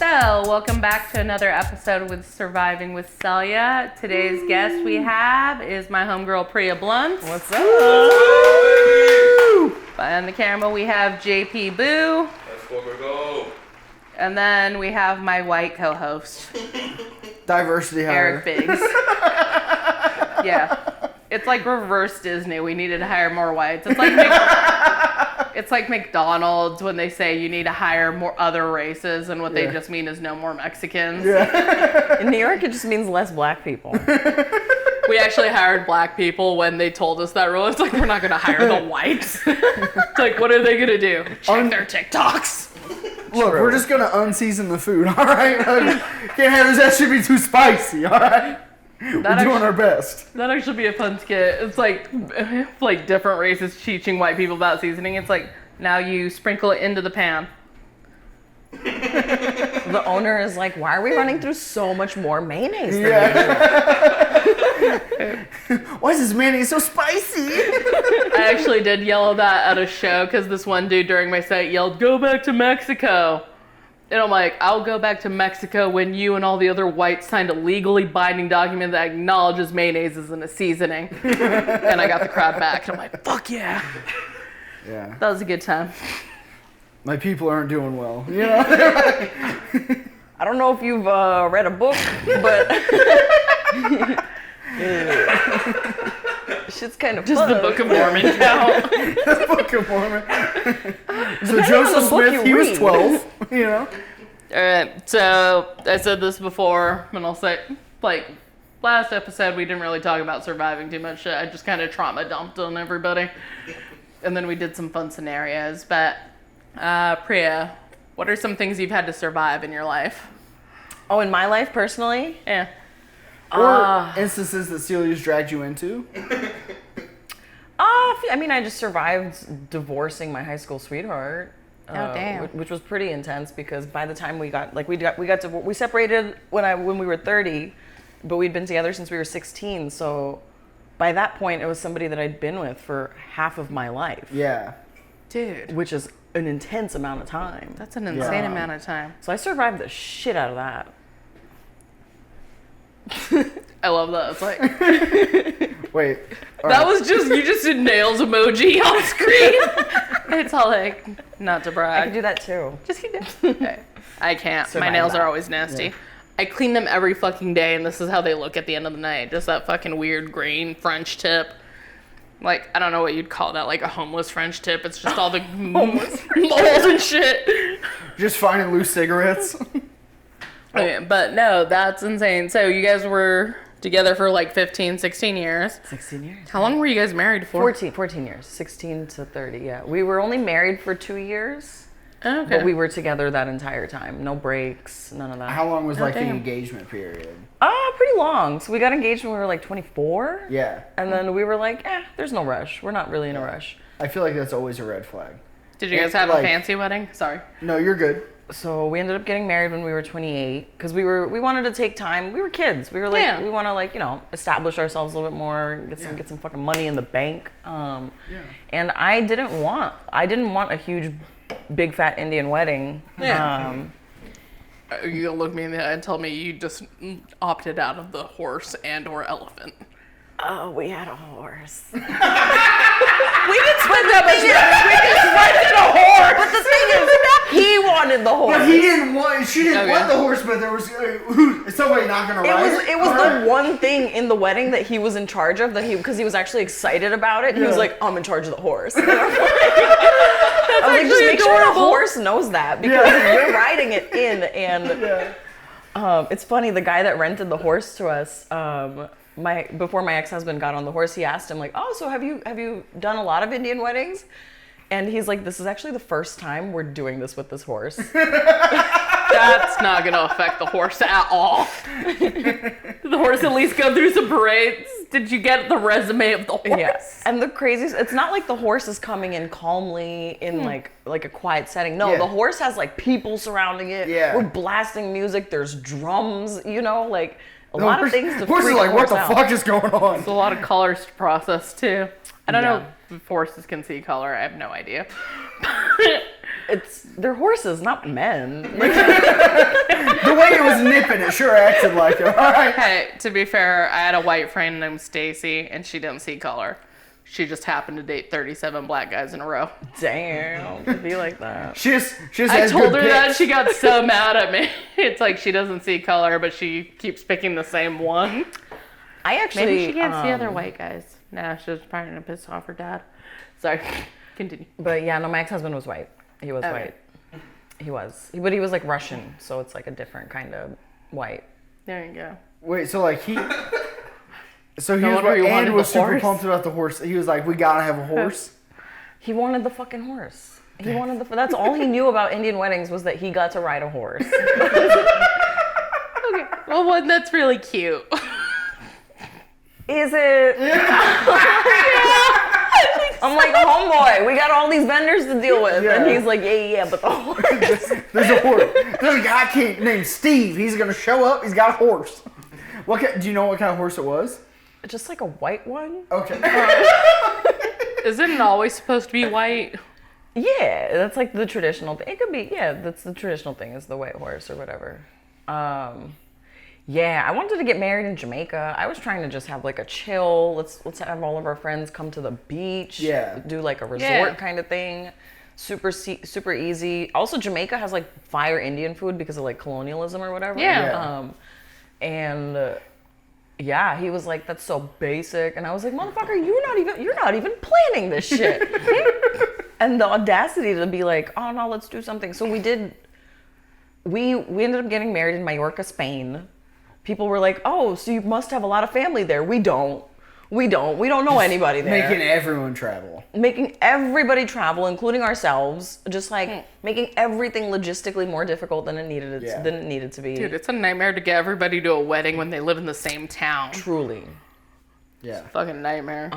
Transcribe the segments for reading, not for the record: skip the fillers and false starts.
So, welcome back to another episode with Surviving with Celia. Today's guest we have is my homegirl Priya Blunts. What's up? Behind the camera we have JP Boo. Let's go. And then we have my white co-host. Diversity hire. Eric Biggs. Yeah. It's like reverse Disney. We needed to hire more whites. It's like McDonald's when they say you need to hire more other races, and what they just mean is no more Mexicans. Yeah. In New York, it just means less black people. We actually hired black people when they told us that rule. It's like, we're not going to hire the whites. It's like, what are they going to do? Check their TikToks. Look, we're just going to unseason the food, all right? Can't have that should be too spicy, all right? We're doing our best. That'd actually be a fun skit. It's like different races teaching white people about seasoning. It's like, now you sprinkle it into the pan. The owner is like, why are we running through so much more mayonnaise than Why is this mayonnaise so spicy? I actually did yell that at a show because this one dude during my set yelled, "Go back to Mexico." And I'm like, I'll go back to Mexico when you and all the other whites signed a legally binding document that acknowledges mayonnaise isn't a seasoning. And I got the crowd back. And I'm like, fuck yeah. Yeah. That was a good time. My people aren't doing well. You know? I don't know if you've read a book, but shit's kind of just fun. the Book of Mormon count. The Book of Mormon. So Depending Joseph on the book Smith, you he was read. 12, you know? Alright, so I said this before, and I'll say, like, last episode we didn't really talk about surviving too much. I just kind of trauma dumped on everybody. And then we did some fun scenarios. But, Priya, what are some things you've had to survive in your life? Oh, in my life personally? Yeah. Or instances that Celia's dragged you into. I mean, I just survived divorcing my high school sweetheart. Oh, damn. Which was pretty intense because by the time we separated when we were 30, but we'd been together since we were 16. So by that point, it was somebody that I'd been with for half of my life. Yeah. Dude, Which is an intense amount of time. that's an insane amount of time. So I survived the shit out of that. I love that. It's like, Wait. that was just, you just did nails emoji on screen. It's all like, not to I brag. could do that too. Just keep it. Okay. I can't. My Survive nails that. are always nasty. Yeah. I clean them every fucking day, and this is how they look at the end of the night. Just that fucking weird green French tip. Like, I don't know what you'd call that, like a homeless French tip. It's just all the mold and shit. Just finding loose cigarettes. Okay, but no, that's insane. So you guys were together for like 15, 16 years. 16 years. How long were you guys married for? 14 years. 16 to 30, yeah. We were only married for 2 years, Okay. but we were together that entire time. No breaks, none of that. How long was like the damn. engagement period? Pretty long. So we got engaged when we were like 24. Yeah. And then we were like, there's no rush. We're not really in a rush. I feel like that's always a red flag. Did you guys have a fancy wedding? Sorry. No, you're good. So we ended up getting married when we were 28 because we wanted to take time. We were kids. We were like, we want to like, establish ourselves a little bit more, get some fucking money in the bank. And I didn't want a huge, big fat Indian wedding. Yeah. You gonna look me in the eye and tell me you just opted out of the horse and or elephant? Oh, we had a horse. We can spend that much money. We can spend it a horse. But the thing is, he wanted the horse. But she didn't want the horse, but there was, is somebody not gonna ride It was the one thing in the wedding that he was in charge of, because he was actually excited about it. He was like, I'm in charge of the horse. I was like, just make sure the horse knows that, because you're riding it in. And it's funny, the guy that rented the horse to us, before my ex-husband got on the horse, he asked him like, oh, so have you done a lot of Indian weddings? And he's like, this is actually the first time we're doing this with this horse. That's not going to affect the horse at all. Did the horse at least go through some parades? Did you get the resume of the horse? Yes. And the craziest, it's not like the horse is coming in calmly in like a quiet setting. No, the horse has like people surrounding it. Yeah. We're blasting music. There's drums, like a lot of things to horse freak is like, the what horse the out. fuck is going on? It's a lot of colors to process too. I don't know if horses can see color. I have no idea. they're horses, not men. The way it was nipping, it sure acted like it. All right. Hey, to be fair, I had a white friend named Stacy, and she didn't see color. She just happened to date 37 black guys in a row. Damn, it'd be like that. She just I has told good her that, pics. she got so mad at me. It's like she doesn't see color, but she keeps picking the same one. I actually Maybe she can't see other white guys. Nah, she was probably gonna piss off her dad. Sorry, continue. But yeah, no, my ex-husband was white. He was Okay. white. He was. But he was like Russian, so it's like a different kind of white. There you go. Wait, so like he. So he No was, wonder he wanted and was the super horse. pumped about the horse. He was like, "We gotta have a horse." He wanted the fucking horse. He wanted the. That's all he knew about Indian weddings was that he got to ride a horse. Okay. Well, one that's really cute. Is it? I'm like, homeboy, we got all these vendors to deal with, Yeah. and he's like, yeah, but the horse. There's a horse. There's a guy named Steve. He's gonna show up. He's got a horse. Do you know what kind of horse it was? Just like a white one. Okay. Isn't it always supposed to be white? Yeah, that's like the traditional thing. It could be, yeah, that's the traditional thing is the white horse or whatever. Yeah, I wanted to get married in Jamaica. I was trying to just have like a chill. Let's have all of our friends come to the beach. Yeah. Do like a resort kind of thing. Super easy. Also, Jamaica has like fire Indian food because of like colonialism or whatever. Yeah. Yeah, he was like, "That's so basic," and I was like, "Motherfucker, you're not even planning this shit." And the audacity to be like, "Oh no, let's do something." So we did. We ended up getting married in Mallorca, Spain. People were like, "Oh, so you must have a lot of family there." We don't know anybody there. Making everyone travel. Making everybody travel, including ourselves, just like making everything logistically more difficult than it needed to be. Dude, it's a nightmare to get everybody to a wedding when they live in the same town. Truly. Yeah. Fucking nightmare.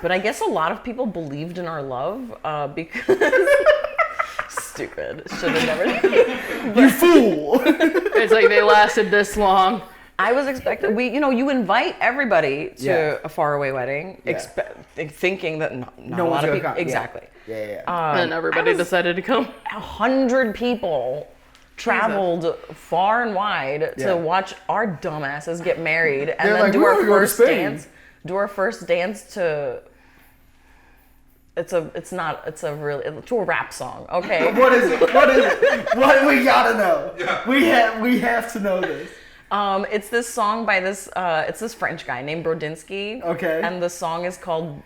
But I guess a lot of people believed in our love because stupid. Should have never. You fool! It's like they lasted this long. I was expecting you invite everybody to a faraway wedding, thinking that not a lot of people. Exactly. Yeah. And everybody decided to come. 100 people traveled far and wide to watch our dumbasses get married and They're then like, do "We're our gonna go to first Spain." dance. Do our first dance to. To a rap song, okay? What is it? What we gotta know? Yeah. We have to know this. It's this song by this French guy named Brodinsky. Okay. And the song is called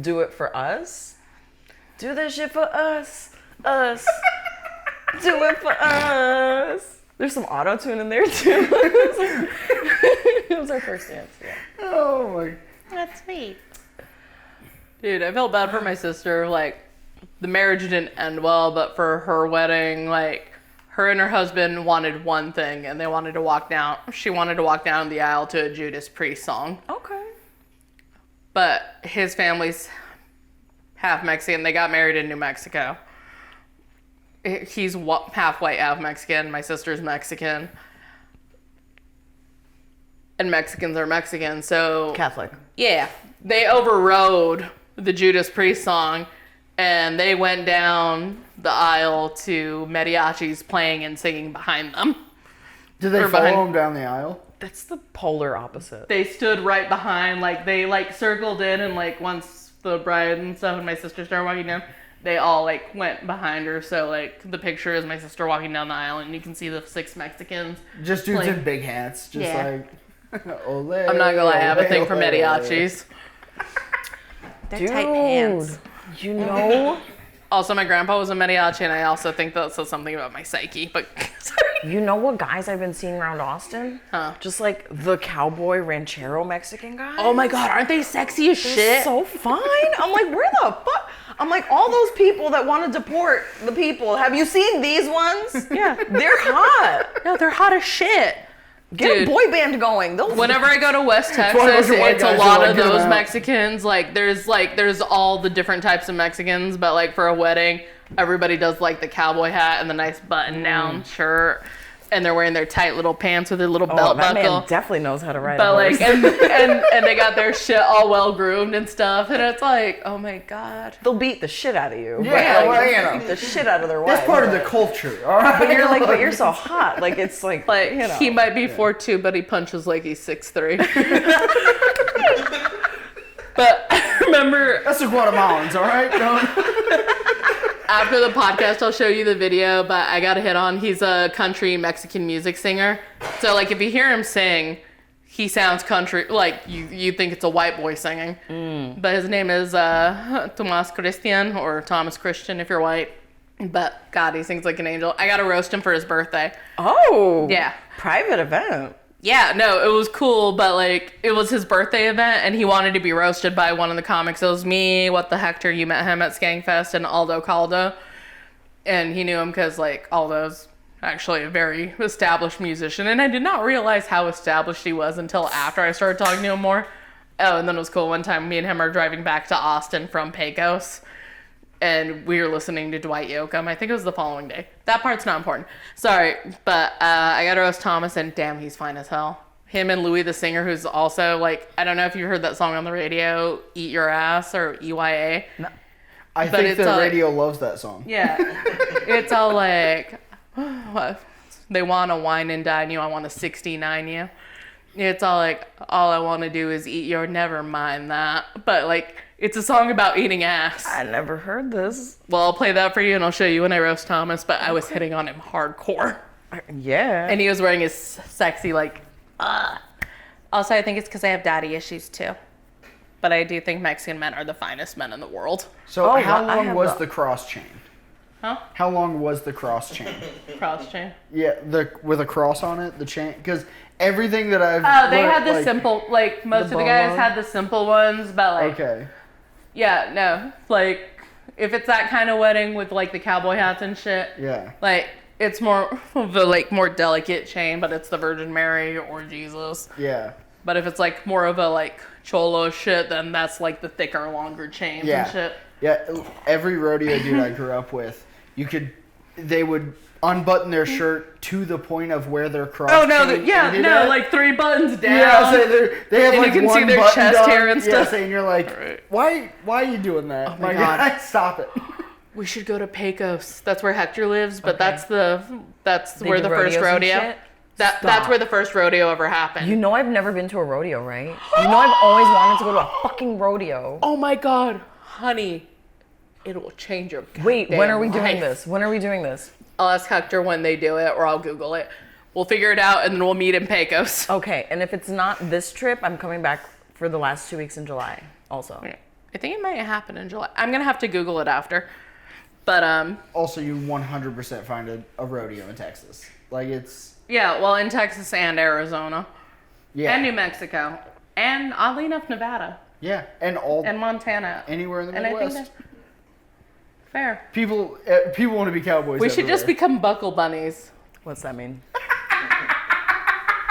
"Do It For Us." Do this shit for us. Do it for us. There's some auto-tune in there too. It was our first dance, yeah. Oh my. That's sweet. Dude, I felt bad for my sister. Like, the marriage didn't end well, but for her wedding, like, her and her husband wanted one thing, and they wanted to walk down. She wanted to walk down the aisle to a Judas Priest song. Okay. But his family's half Mexican. They got married in New Mexico. He's half white, half Mexican. My sister's Mexican. And Mexicans are Mexican, so... Catholic. Yeah. They overrode the Judas Priest song, and they went down the aisle to mariachis playing and singing behind them. Did they follow him down the aisle? That's the polar opposite. They stood right behind, like, they, like, circled in, and, like, once the bride and stuff and my sister started walking down, they all, like, went behind her. So, like, the picture is my sister walking down the aisle, and you can see the 6 Mexicans. Just dudes Like- in big hats. Just like... Ole, I'm not gonna lie, I have a thing for ole. mariachis. Dude, tight pants. You know... Also, my grandpa was a mariachi, and I also think that says something about my psyche, but sorry. You know what guys I've been seeing around Austin? Huh. Just like the cowboy ranchero Mexican guys. Oh my god, aren't they sexy as shit? So fine. I'm like, where the fuck? I'm like, all those people that want to deport the people, have you seen these ones? Yeah. They're hot. No, they're hot as shit. Get Dude. a boy band going. They'll Whenever I go to West why a Texas, bunch of white it's a guys lot are like, of "Get 'em those out." Mexicans. There's all the different types of Mexicans, but like for a wedding, everybody does like the cowboy hat and the nice button-down shirt. and they're wearing their tight little pants with their little Oh, belt that buckle. man definitely knows how to ride But a horse. like, and they got their shit all well groomed and stuff, and it's like, oh my god. They'll beat the shit out of you. Yeah, but, like, well, you know. beat the shit out of their wives. That's part of the culture, all right? But you're like, but you're so hot. Like, it's like, Like, you know. he might be 4'2", but he punches like he's 6'3". But I remember That's the Guatemalans, all right? after the podcast, I'll show you the video, but I got a hit on. He's a country Mexican music singer. So, like, if you hear him sing, he sounds country, like, you think it's a white boy singing. But his name is Tomas Christian, or Thomas Christian if you're white. But, God, he sings like an angel. I got to roast him for his birthday. Oh. Yeah. Private event. Yeah, no, it was cool, but, like, it was his birthday event, and he wanted to be roasted by one of the comics. It was me, What the Hector, you met him at Skankfest, and Aldo Caldo. And he knew him because, like, Aldo's actually a very established musician, and I did not realize how established he was until after I started talking to him more. Oh, and then it was cool. One time, me and him are driving back to Austin from Pecos, and we were listening to Dwight Yoakam. I think it was the following day. That part's not important. Sorry, but I got to roast Thomas, and damn, he's fine as hell. Him and Louis the singer, who's also, like, I don't know if you heard that song on the radio, Eat Your Ass, or EYA. No. I But think it's the all, radio loves that song. Yeah. It's all like, they want to wine and dine you, I want to 69 you. It's all like, all I want to do is eat your, never mind that. But, like, it's a song about eating ass. I never heard this. Well, I'll play that for you, and I'll show you when I roast Thomas, but I was hitting on him hardcore. Yeah. And he was wearing his sexy, like, Also, I think it's because I have daddy issues, too. But I do think Mexican men are the finest men in the world. So Oh, how well, I long have was the- the cross chain? Huh? How long was the cross chain? Cross chain. Yeah, with a cross on it, the chain, because everything that I've Oh, they learned, had the like, simple, like, most The of the guys bolo? had the simple ones, but, like, Okay. yeah, no. Like, if it's that kind of wedding with, like, the cowboy hats and shit, Yeah. like, it's more of a, like, more delicate chain, but it's the Virgin Mary or Jesus. Yeah. But if it's, like, more of a, like, cholo shit, then that's, like, the thicker, longer chains Yeah. and shit. Yeah. Every rodeo dude I grew up with, they would unbutton their shirt to the point of where their cross. Oh, no, chain yeah, ended no, at. like, 3 buttons down. Yeah, so they have And like you can one see their button chest done. hair and stuff. Yeah, and you're like, Right. why are you doing that? Oh my God. God, stop it. We should go to Pecos. That's where Hector lives, but Okay. that's They where do the first rodeos and rodeo. shit? That's Stop. where the first rodeo ever happened. You know I've never been to a rodeo, right? You know I've always wanted to go to a fucking rodeo. Oh my God, honey, it will change your. Wait, when are we goddamn doing life. this? When are we doing this? I'll ask Hector when they do it, or I'll Google it. We'll figure it out, and then we'll meet in Pecos. Okay, and if it's not this trip, I'm coming back for the last 2 weeks in July also. I think it might happen in July. I'm gonna have to Google it after. But Also, you 100% find a rodeo in Texas. Like it's yeah, well, in Texas and Arizona, yeah, and New Mexico, and oddly enough, Nevada yeah, and all and Montana. anywhere in the And I think Midwest. that fair. People want to be cowboys. We should just everywhere. become buckle bunnies. What's that mean?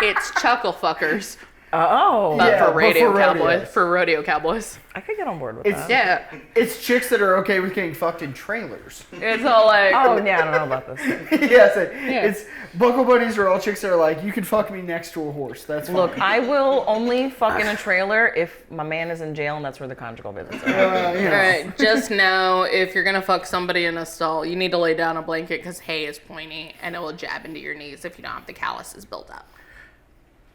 It's chuckle fuckers, Oh, but Yeah, for but radio for cowboys. rodeos. For rodeo cowboys. I could get on board with It's- that. Yeah, It's chicks that are okay with getting fucked in trailers. it's all like. Oh, yeah, I don't know about this. Yes, it's buckle buddies are all chicks that are like, you can fuck me next to a horse. That's fine. Look, I will only fuck in a trailer if my man is in jail and that's where the conjugal visits are. you know. All right, just know if you're gonna fuck somebody in a stall, you need to lay down a blanket because hay is pointy and it will jab into your knees if you don't have the calluses built up.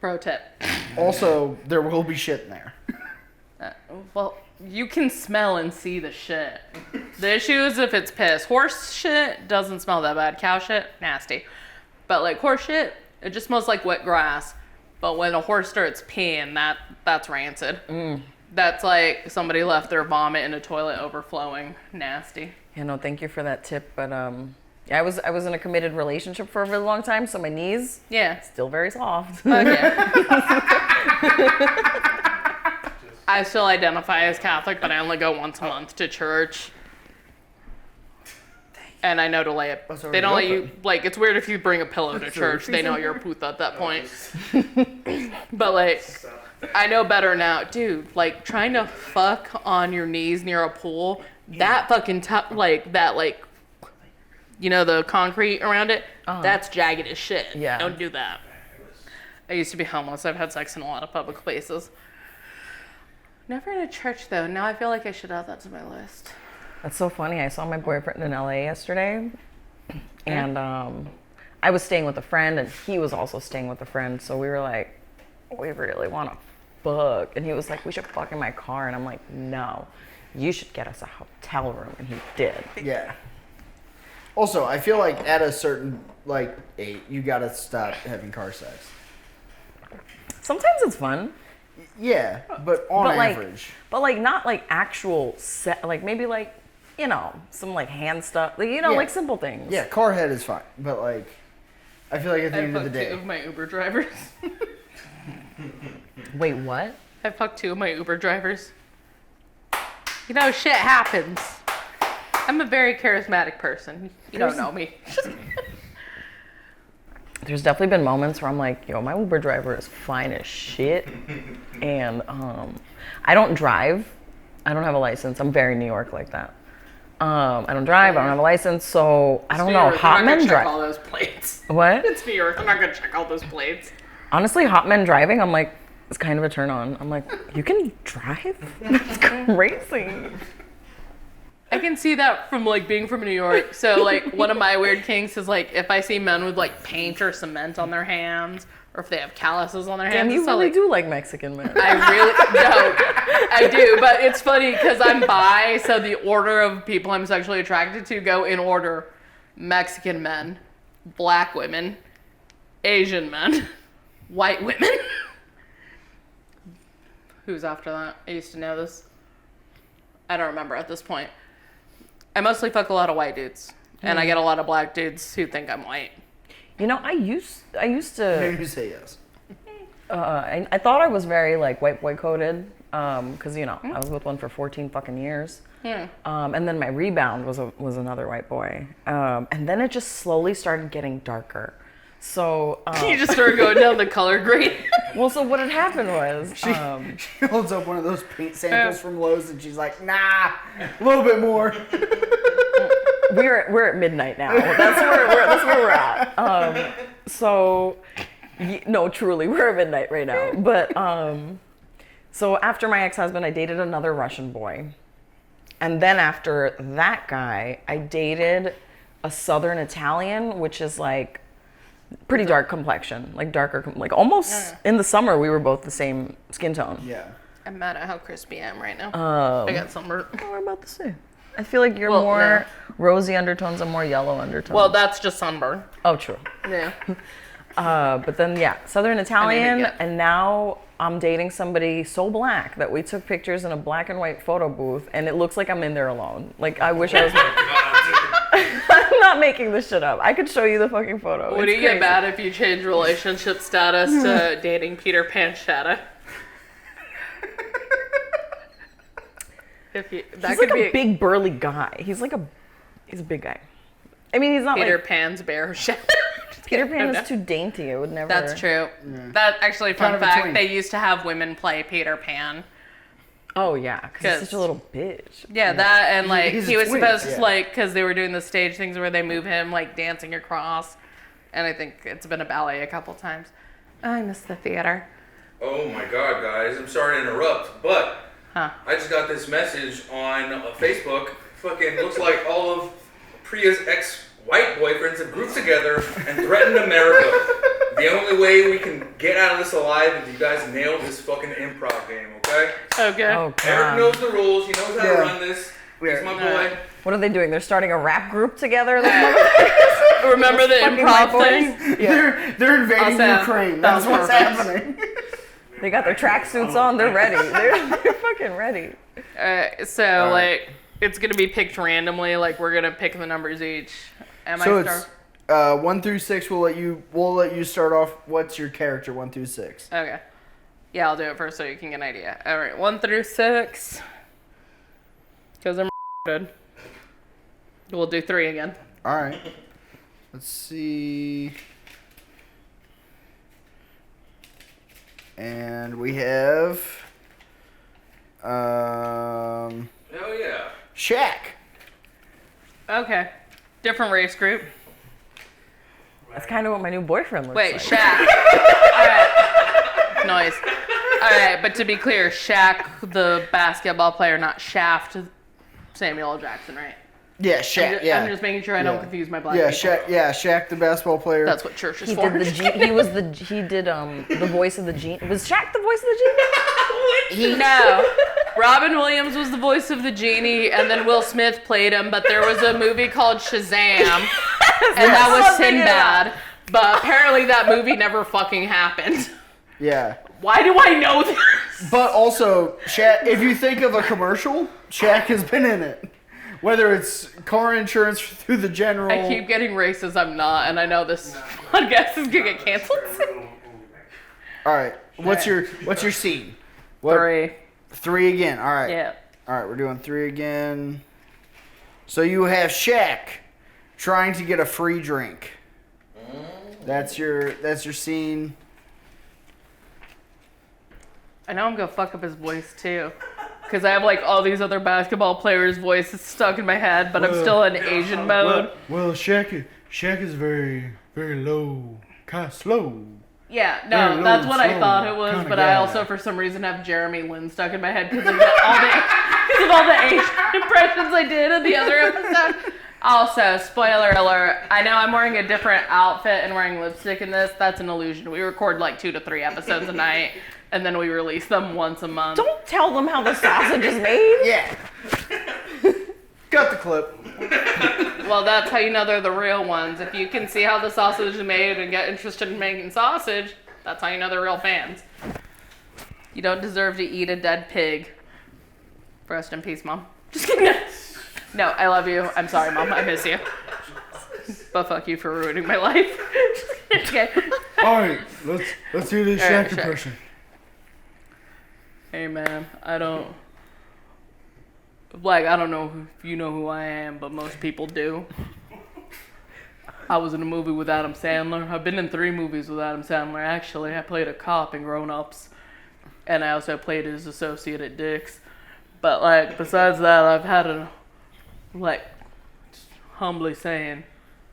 Pro tip. Also, there will be shit in there. Well, you can smell and see the shit. The issue is if it's piss. Horse shit doesn't smell that bad. Cow shit, nasty. But like horse shit, it just smells like wet grass. But when a horse starts peeing, that's rancid. That's like somebody left their vomit in a toilet overflowing. Nasty. Yeah, no, thank you for that tip, but yeah, I was in a committed relationship for a really long time, so my knees Yeah. still very soft. Okay. I still identify as Catholic, but I only go once a month to church. And I know to lay it. That's They don't let already you, like, it's weird if you bring a pillow to church. They know you're a puta at that point. But, like, I know better now. Dude, like, trying to fuck on your knees near a pool, that fucking, you know, the concrete around it, that's jagged as shit. Yeah. Don't do that. I used to be homeless. I've had sex in a lot of public places. Never in a church, though. Now I feel like I should add that to my list. That's so funny. I saw my boyfriend in LA yesterday, and I was staying with a friend, and he was also staying with a friend. So we were like, we really want to fuck. And he was like, we should fuck in my car. And I'm like, no, you should get us a hotel room. And he did. Yeah. Also, I feel like at a certain, like, age, you gotta stop having car sex. Sometimes it's fun. Yeah, but on average. But like not like actual set, like maybe like, you know, some like hand stuff, like, you know, like simple things. Yeah, car head is fine, but like, I feel like at the end of the day. I fucked 2 of my Uber drivers. Wait, what? I fucked 2 of my Uber drivers. You know, shit happens. I'm a very charismatic person. You don't know me. There's definitely been moments where I'm like, yo, my Uber driver is fine as shit. And I don't drive. I don't have a license. I'm very New York like that. I don't drive. I don't have a license. So I don't know. Hot men drive. I'm not gonna check all those plates. What? It's New York. I'm not gonna check all those plates. Honestly, hot men driving, I'm like, it's kind of a turn on. I'm like, you can drive? That's crazy. I can see that from like being from New York. So like one of my weird kinks is like if I see men with like paint or cement on their hands, or if they have calluses on their hands. Damn, you so, really like, do like Mexican men. I do, but it's funny because I'm bi, so the order of people I'm sexually attracted to go in order: Mexican men, black women, Asian men, white women. Who's after that? I used to know this. I don't remember at this point. I mostly fuck a lot of white dudes, and I get a lot of black dudes who think I'm white. You know, I used to. Maybe you say yes. I thought I was very like white boy coded, because you know I was with one for 14 fucking years. And then my rebound was another white boy, and then it just slowly started getting darker. So You just started going down the color grade. well, so what had happened was She holds up one of those paint samples from Lowe's and she's like, nah, a little bit more. we're at midnight now. That's where we're at. No, truly, we're at midnight right now. But so after my ex-husband, I dated another Russian boy, and then after that guy, I dated a Southern Italian, which is like pretty dark complexion, like darker, like almost in the summer we were both the same skin tone. Yeah. I'm mad at how crispy I am right now. I got sunburn. What we're about to say. I feel like you're more rosy undertones and more yellow undertones. Well, that's just sunburn. Oh, true. Yeah. But then, yeah, Southern Italian, and now I'm dating somebody so black that we took pictures in a black and white photo booth, and it looks like I'm in there alone. Like, I wish I was... I'm not making this shit up. I could show you the fucking photo. Would you get mad if you change relationship status to dating Peter Pan Shadow? He's like a big burly guy. He's a big guy. I mean, he's not Peter like... Pan's bear shadow. Peter Pan is too dainty. I would never... That's true. Yeah. That actually, fun fact, they used to have women play Peter Pan. Oh, yeah, because he's such a little bitch. Yeah, that, and like, he was supposed to, like, because they were doing the stage things where they move him, like, dancing across. And I think it's been a ballet a couple times. I miss the theater. Oh my God, guys, I'm sorry to interrupt, but I just got this message on Facebook. Fucking looks like all of Priya's ex-white boyfriends have grouped together and threatened America. The only way we can get out of this alive is you guys nail this fucking improv game, okay? Okay. Oh, God. Eric knows the rules. He knows how to run this. He's my boy. What are they doing? They're starting a rap group together? Remember the improv thing? Yeah. They're invading Ukraine. That's what's happening. They got their tracksuits on. They're ready. They're fucking ready. So, like, it's going to be picked randomly. Like, we're going to pick the numbers each. So it's 1 through 6. We'll let you start off. What's your character, 1 through 6? Okay. Yeah, I'll do it first so you can get an idea. All right, 1 through 6. Because I'm good. We'll do 3 again. All right. Let's see. And we have Hell yeah. Shaq. Okay. Different race group. That's kind of what my new boyfriend looks Wait, like. Shaq. Alright. Noise. Alright, but to be clear, Shaq, the basketball player, not Shaft Samuel L. Jackson, right? Yeah, Shaq. I'm just making sure I don't confuse my black people. Shaq, the basketball player. That's what church is He for. did he did the voice of the genie. Was Shaq the voice of the genie? No. Robin Williams was the voice of the genie, and then Will Smith played him, but there was a movie called Shazam, and that was Sinbad, but apparently that movie never fucking happened. Yeah. Why do I know this? But also, Shaq, if you think of a commercial, Shaq has been in it. Whether it's car insurance through the general. I keep getting racist, I'm not, and I know this podcast is gonna get canceled. Alright, what's your scene? What? 3 again, alright. Yeah. Alright, we're doing 3 again. So you have Shaq trying to get a free drink. That's your scene. I know I'm gonna fuck up his voice too. Because I have like all these other basketball players' voices stuck in my head, but I'm still in Asian mode. Well, Shaq is very, very low, kind of slow. Yeah, no, Very that's low, what I slow thought it was, kinda but I guy. also for some reason have Jeremy Lin stuck in my head because of all the Asian impressions I did in the other episode. Also, spoiler alert, I know I'm wearing a different outfit and wearing lipstick in this. That's an illusion. We record like 2 to 3 episodes a night, and then we release them once a month. Don't tell them how the sausage is made. Yeah. Cut the clip. Well, that's how you know they're the real ones. If you can see how the sausage is made and get interested in making sausage, that's how you know they're real fans. You don't deserve to eat a dead pig. Rest in peace, Mom. Just kidding. No, I love you. I'm sorry, Mom. I miss you. But fuck you for ruining my life. Okay. Alright, let's do this Alright, Shaq impression. Hey, man. I don't know if you know who I am, but most people do. I was in a movie with Adam Sandler. I've been in 3 movies with Adam Sandler, actually. I played a cop in Grown Ups, and I also played his associate at Dick's. But, like, besides that, I've had humbly saying,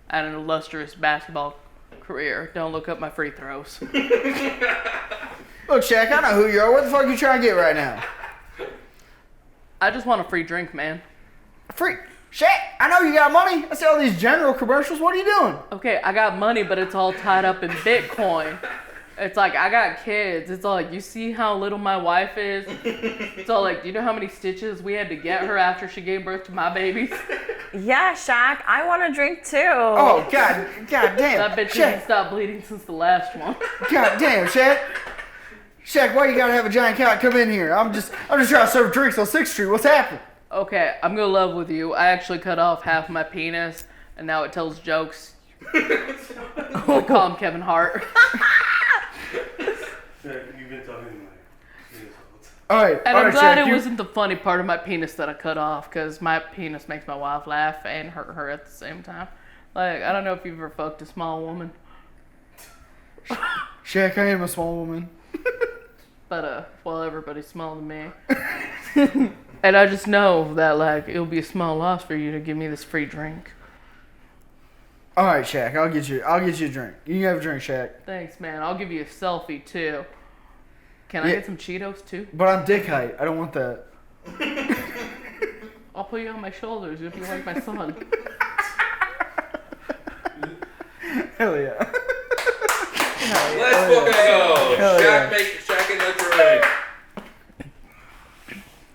an illustrious basketball career. Don't look up my free throws. Look, Shaq, I know who you are. What the fuck are you trying to get right now? I just want a free drink, man. Free. Shaq, I know you got money. I see all these general commercials. What are you doing? Okay, I got money, but it's all tied up in Bitcoin. It's like, I got kids. It's all like, you see how little my wife is? It's all like, do you know how many stitches we had to get her after she gave birth to my babies? Yeah, Shaq, I want a drink too. Oh, God damn. That bitch Shaq, hasn't stopped bleeding since the last one. God damn, Shaq. Shaq, why you gotta have a giant cat come in here? I'm just trying to serve drinks on 6th Street. What's happening? Okay, I'm gonna love with you. I actually cut off half my penis, and now it tells jokes. I call him Kevin Hart. You've been talking All right, And all I'm right, glad Shaq, it wasn't the funny part of my penis that I cut off, because my penis makes my wife laugh and hurt her at the same time. Like, I don't know if you've ever fucked a small woman. Shaq, I am a small woman. But, well, everybody's smaller than me. And I just know that, like, it'll be a small loss for you to give me this free drink. All right, Shaq, I'll get you a drink. You can have a drink, Shaq. Thanks, man. I'll give you a selfie, too. Can I get some Cheetos, too? But I'm dick height. I don't want that. I'll put you on my shoulders if you like my son. Hell yeah. Let's fucking go. Hell yeah. Shaq in the drink.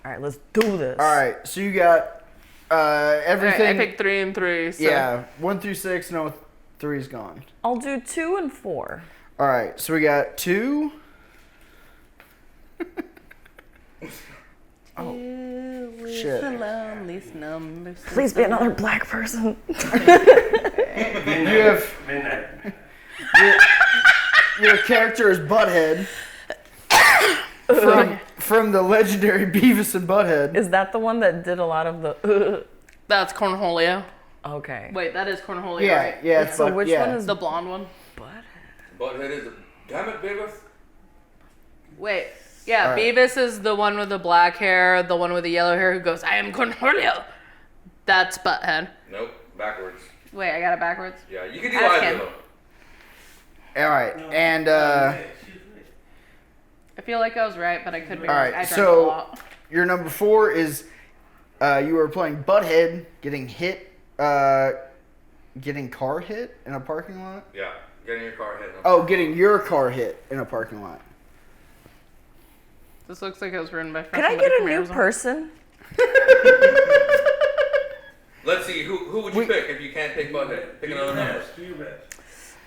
All right, let's do this. All right, so you got everything. Alright, I picked 3 and 3. So. Yeah, 1 through 6. No, 3's gone. I'll do 2 and 4. All right, so we got 2. Oh, shit. Please be another black person. You have midnight. your character is Butthead from the legendary Beavis and Butthead. Is that the one that did a lot of the? That's Cornholio. Okay. Wait, that is Cornholio, Yeah, right? yeah. It's So like, which yeah. one is The blonde one? Butthead is a... Damn it, Beavis. Wait. Yeah, All right. Beavis is the one with the black hair, the one with the yellow hair who goes, I am Cornholio. That's Butthead. Nope, backwards. Wait, I got it backwards. Yeah, you can do Ask either him. All right, and I feel like I was right, but I could be all wrong. right. I drank a So lot. your number 4 is you were playing butthead, getting hit, getting car hit in a parking lot. Yeah, getting your car hit. Oh, getting your car hit in a parking lot. This looks like it was written by. Can I get a new person? Let's see, who would you pick if you can't pick Butthead? Pick another number. Do your best.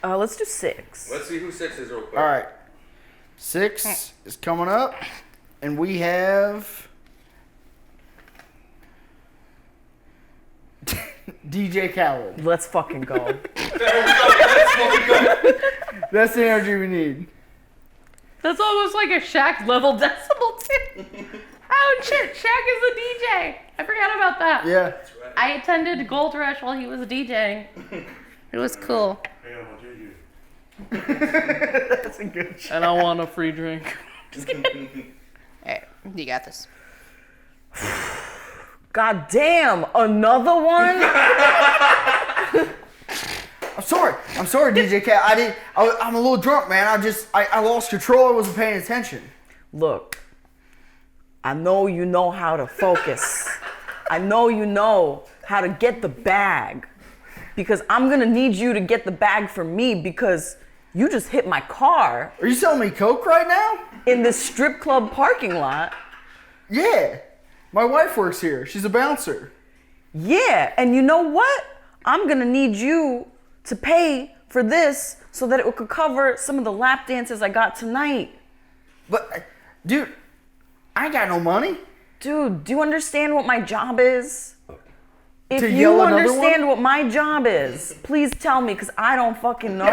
Let's do 6. Let's see who 6 is real quick. All right, 6 is coming up, and we have DJ Khalid. Let's fucking go. Let's fucking go. That's the energy we need. That's almost like a Shaq level decibel too. Oh shit, Shaq is a DJ. I forgot about that. Yeah. That's right. I attended Gold Rush while he was DJing. It was cool. Hang on, I'll do you. That's a good shot. And I want a free drink. Just kidding. Hey, you got this. God damn, another one? I'm sorry, DJ Cat. I'm a little drunk, man. I lost control. I wasn't paying attention. Look, I know you know how to focus. I know you know how to get the bag. Because I'm gonna need you to get the bag for me because you just hit my car Are you selling me coke right now? in this strip club parking lot. Yeah. My wife works here. She's a bouncer. Yeah, and you know what? I'm gonna need you to pay for this so that it could cover some of the lap dances I got tonight. But, dude, I ain't got no money. Dude, do you understand what my job is? If To you yell another understand one? what my job is, please tell me, because I don't fucking know.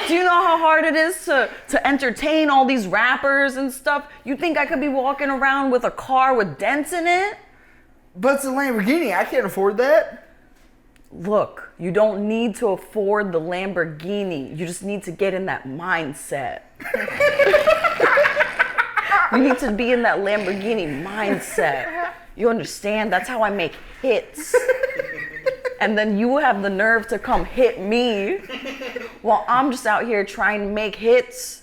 Do you know how hard it is to entertain all these rappers and stuff? You think I could be walking around with a car with dents in it? But it's a Lamborghini. I can't afford that. Look, you don't need to afford the Lamborghini. You just need to get in that mindset. You need to be in that Lamborghini mindset. You understand? That's how I make hits. And then you have the nerve to come hit me while I'm just out here trying to make hits.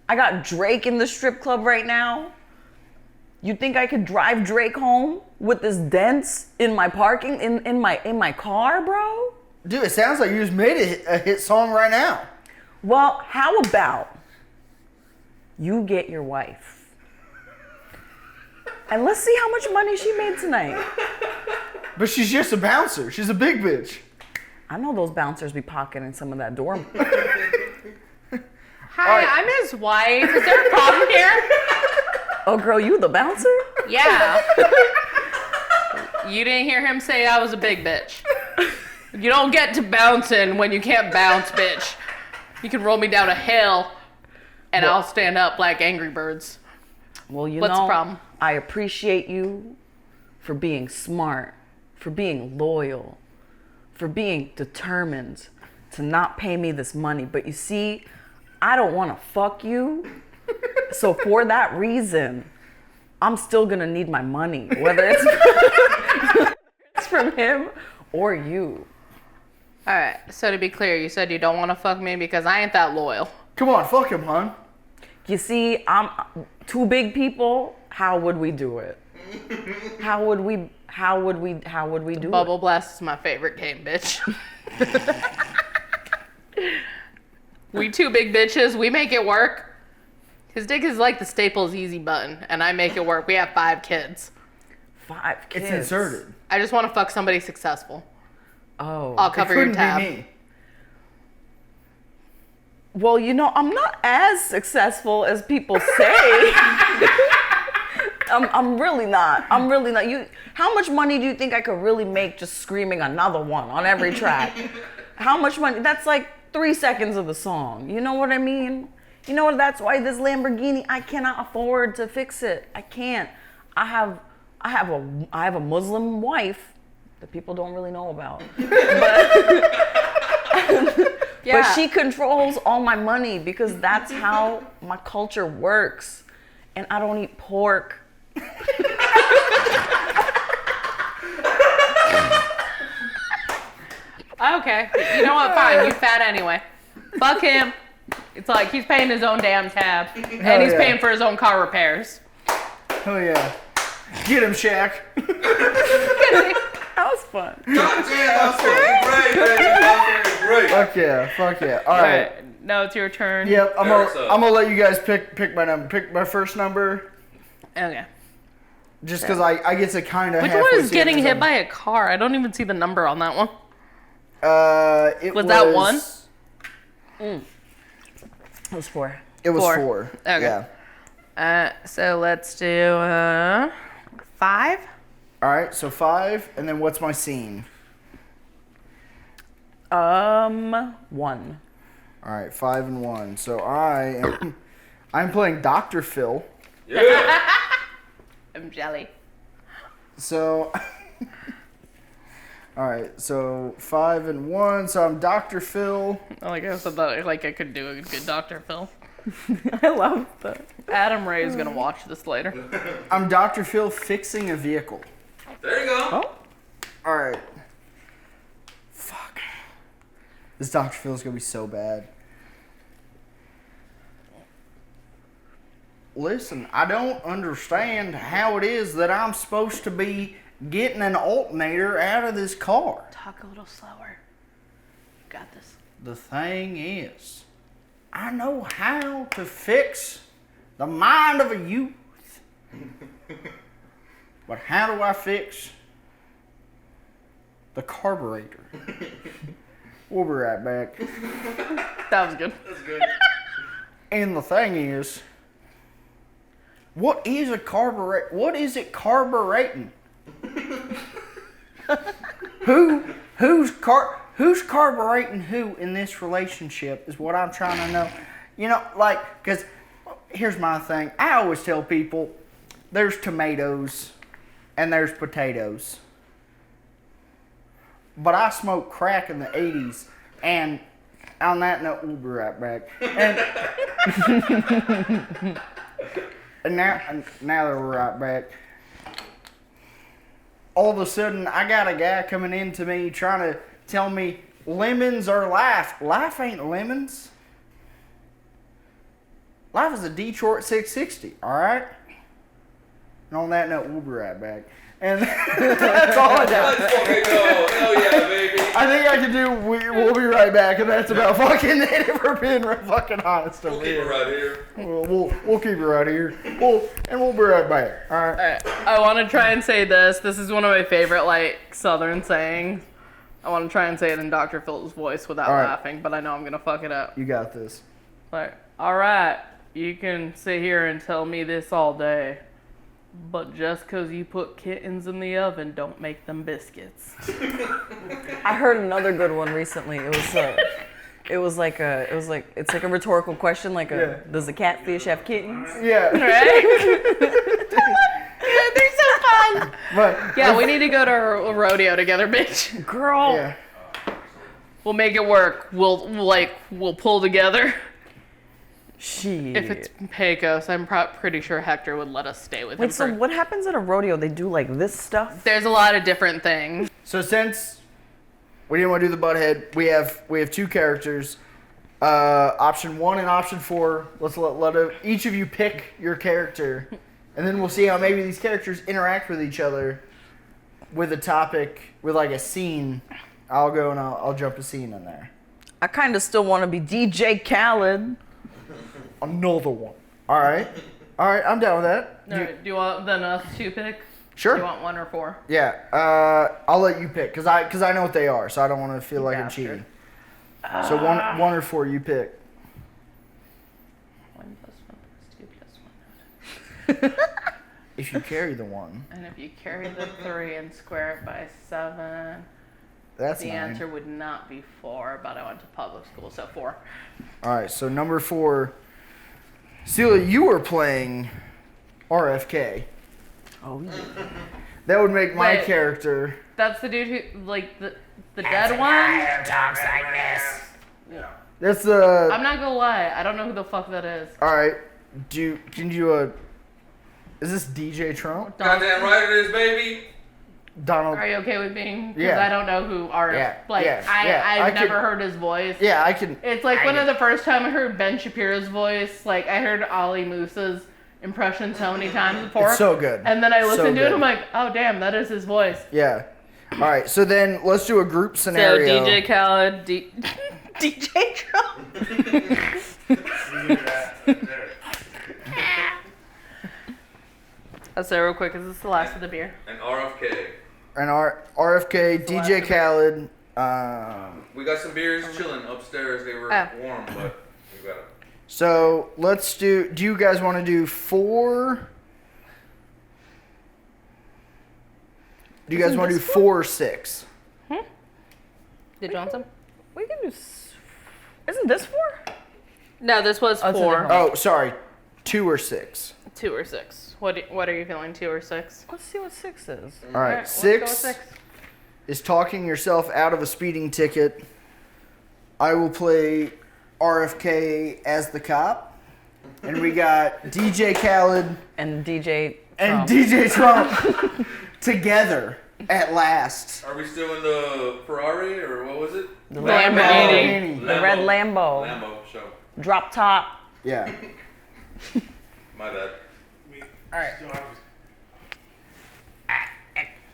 I got Drake in the strip club right now. You think I could drive Drake home with this dents in my parking in my car, bro? Dude, it sounds like you just made a hit song right now. Well, how about you get your wife? And let's see how much money she made tonight. But she's just a bouncer. She's a big bitch. I know those bouncers be pocketing some of that dorm. Hi, I'm his wife. Is there a problem here? Oh, girl, you the bouncer? Yeah. You didn't hear him say I was a big bitch. You don't get to bouncing when you can't bounce, bitch. You can roll me down a hill, and I'll stand up like Angry Birds. Well, you What's know, the problem? I appreciate you for being smart, for being loyal, for being determined to not pay me this money. But you see, I don't want to fuck you. So for that reason, I'm still going to need my money, whether it's from him or you. All right, so to be clear, you said you don't want to fuck me because I ain't that loyal. Come on, fuck him, hon. You see, I'm two big people. How would we do it? How would we do Bubble it? Blast is my favorite game, bitch. We two big bitches, we make it work. His dick is like the Staples easy button, and I make it work. We have 5 kids. 5 kids. It's inserted. I just want to fuck somebody successful. Oh. I'll cover it your couldn't tab. be me. Well, you know, I'm not as successful as people say. I'm really not. I'm really not. How much money do you think I could really make just screaming another one on every track? How much money? That's like 3 seconds of the song. You know what I mean? You know what? That's why this Lamborghini, I cannot afford to fix it. I can't. I have a Muslim wife that people don't really know about. Yeah. But she controls all my money because that's how my culture works. And I don't eat pork. Okay. You know what? Fine. You fat anyway. Fuck him. It's like he's paying his own damn tab. And he's paying for his own car repairs. Oh, yeah. Get him, Shaq. That was fun. God damn, that was fucking great, baby. That was great. Fuck yeah. All right. Now it's your turn. Yep, I'm gonna let you guys pick my number. Pick my first number. Okay. Just because I get to kind of. Which one is getting hit by a car? I don't even see the number on that one. It was that one? It was 4. It was 4. Okay. Yeah. So let's do 5. All right, so 5, and then what's my scene? 1. All right, 5 and 1. So I'm playing Dr. Phil. Yeah. I'm jelly. So, all right, so 5 and 1. So I'm Dr. Phil. Like I said, that like I could do a good Dr. Phil. I love that. Adam Ray is gonna watch this later. I'm Dr. Phil fixing a vehicle. There you go. Oh. All right. Fuck. This Dr. Phil's gonna be so bad. Listen, I don't understand how it is that I'm supposed to be getting an alternator out of this car. Talk a little slower. Got this. The thing is, I know how to fix the mind of a youth. But how do I fix the carburetor? We'll be right back. That was good. That's good. And the thing is, what is a carburetor? What is it carbureting? Who's carbureting who in this relationship is what I'm trying to know. You know, like, because here's my thing. I always tell people there's tomatoes and there's potatoes. But I smoked crack in the 80s, and on that note, we'll be right back. And now that we're right back, all of a sudden I got a guy coming in to me trying to tell me lemons are life. Life ain't lemons. Life is a Detroit 660, all right? And on that note, we'll be right back. And that's all I got. Let's fucking go. Hell yeah, baby. I think I can do we'll be right back, and that's about fucking it if we're being fucking honest over We'll keep it here. right here. We'll keep it right here. We'll be right back. All right. Alright, I want to try and say this. This is one of my favorite, like, Southern sayings. I want to try and say it in Dr. Phil's voice without All right. laughing, but I know I'm going to fuck it up. You got this. Like, alright, you can sit here and tell me this all day, but just because you put kittens in the oven don't make them biscuits. I heard another good one recently. It's like a rhetorical question, like does a catfish have kittens? Yeah. Right? They're so fun. But Yeah, we need to go to a rodeo together, bitch. Girl. yeah. We'll make it work. We'll pull together. Shit. If it's Pecos, I'm pretty sure Hector would let us stay with him. Wait, so what happens at a rodeo? They do like this stuff? There's a lot of different things. So since we didn't want to do the butthead, we have 2 characters. Option 1 and option 4. Let's let each of you pick your character, and then we'll see how maybe these characters interact with each other with a topic, with like a scene. I'll go and I'll jump a scene in there. I kind of still want to be DJ Khalid. Another one. All right, I'm down with that. All right, do you want then us to pick? Sure. Do you want 1 or 4? Yeah. I'll let you pick because I know what they are, so I don't want to feel like I'm cheating. So one or 4, you pick. 1 + 1 + 2 + 1. If you carry the 1, And if you carry the 3 and square it by 7, that's the 9. answer would not be 4, but I went to public school, so 4. All right, so number 4, Celia, you were playing RFK. Oh yeah. That would make my Wait. character. That's the dude who, like, the dead one? Talks like this. That's the. I'm not gonna lie, I don't know who the fuck that is. All right. Can you do a? Is this DJ Trump? Goddamn right it is, baby. Donald. Are you okay with being? Because Yeah. I don't know who RF. Yeah, Like yeah, I, yeah. I've I never could- heard his voice. Yeah, I can. It's like one of the first time I heard Ben Shapiro's voice. Like I heard Ali Moosa's impression so many times before. It's so good. And then I listened So to it good. and I'm like, oh damn, that is his voice. Yeah. All right. So then let's do a group So scenario. DJ Khalid, DJ Trump. There. I'll say real quick, is this the last of the beer? And RFK. And RFK, It's the DJ last Khalid. We got some beers chilling upstairs. They were Oh. warm, but we got it. So let's do. Do you guys want to do 4? Do you guys want to do 4 or 6? Did you want some? We can do. Isn't this 4? No, this was Oh, it's a 4. different Oh, sorry. 2 or 6. 2 or 6. What are you feeling? 2 or 6? Let's see what 6 is. All right. Let's go with 6 is talking yourself out of a speeding ticket. I will play RFK as the cop. And we got DJ Khalid And DJ and Trump. DJ Trump together at last. Are we still in the Ferrari or what was it? The Lamborghini. The red Lambo. Lambo show. Drop top. Yeah. My bad. All right.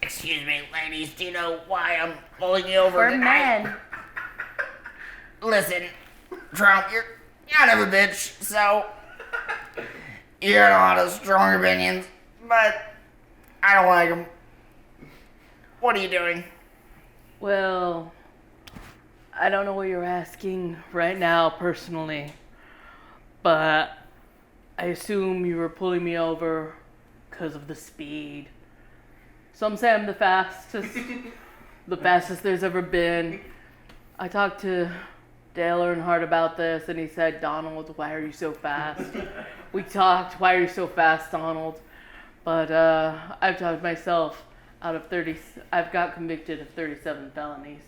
Excuse me, ladies, do you know why I'm pulling you over We're tonight? men. Listen, Trump, you're kind of a bitch, so you got a lot of strong opinions, but I don't like them. What are you doing? Well, I don't know what you're asking right now personally, but I assume you were pulling me over because of the speed. Some say I'm the fastest there's ever been. I talked to Dale Earnhardt about this, and he said, Donald, why are you so fast? We talked, why are you so fast, Donald? But I've talked myself out of 30, I've got convicted of 37 felonies.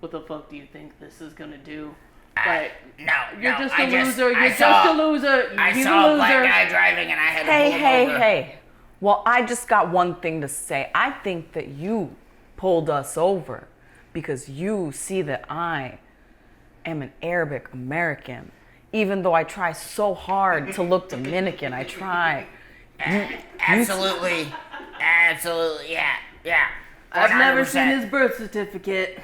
What the fuck do you think this is gonna do? Like, No, you're no, just I a loser. You're just a loser. I He's saw a a black loser. guy driving and I had to Hey, pull him hey, over. hey. Well, I just got one thing to say. I think that you pulled us over because you see that I am an Arabic American. Even though I try so hard to look Dominican, I try. Absolutely, absolutely, yeah. I've never 100%. seen his birth certificate.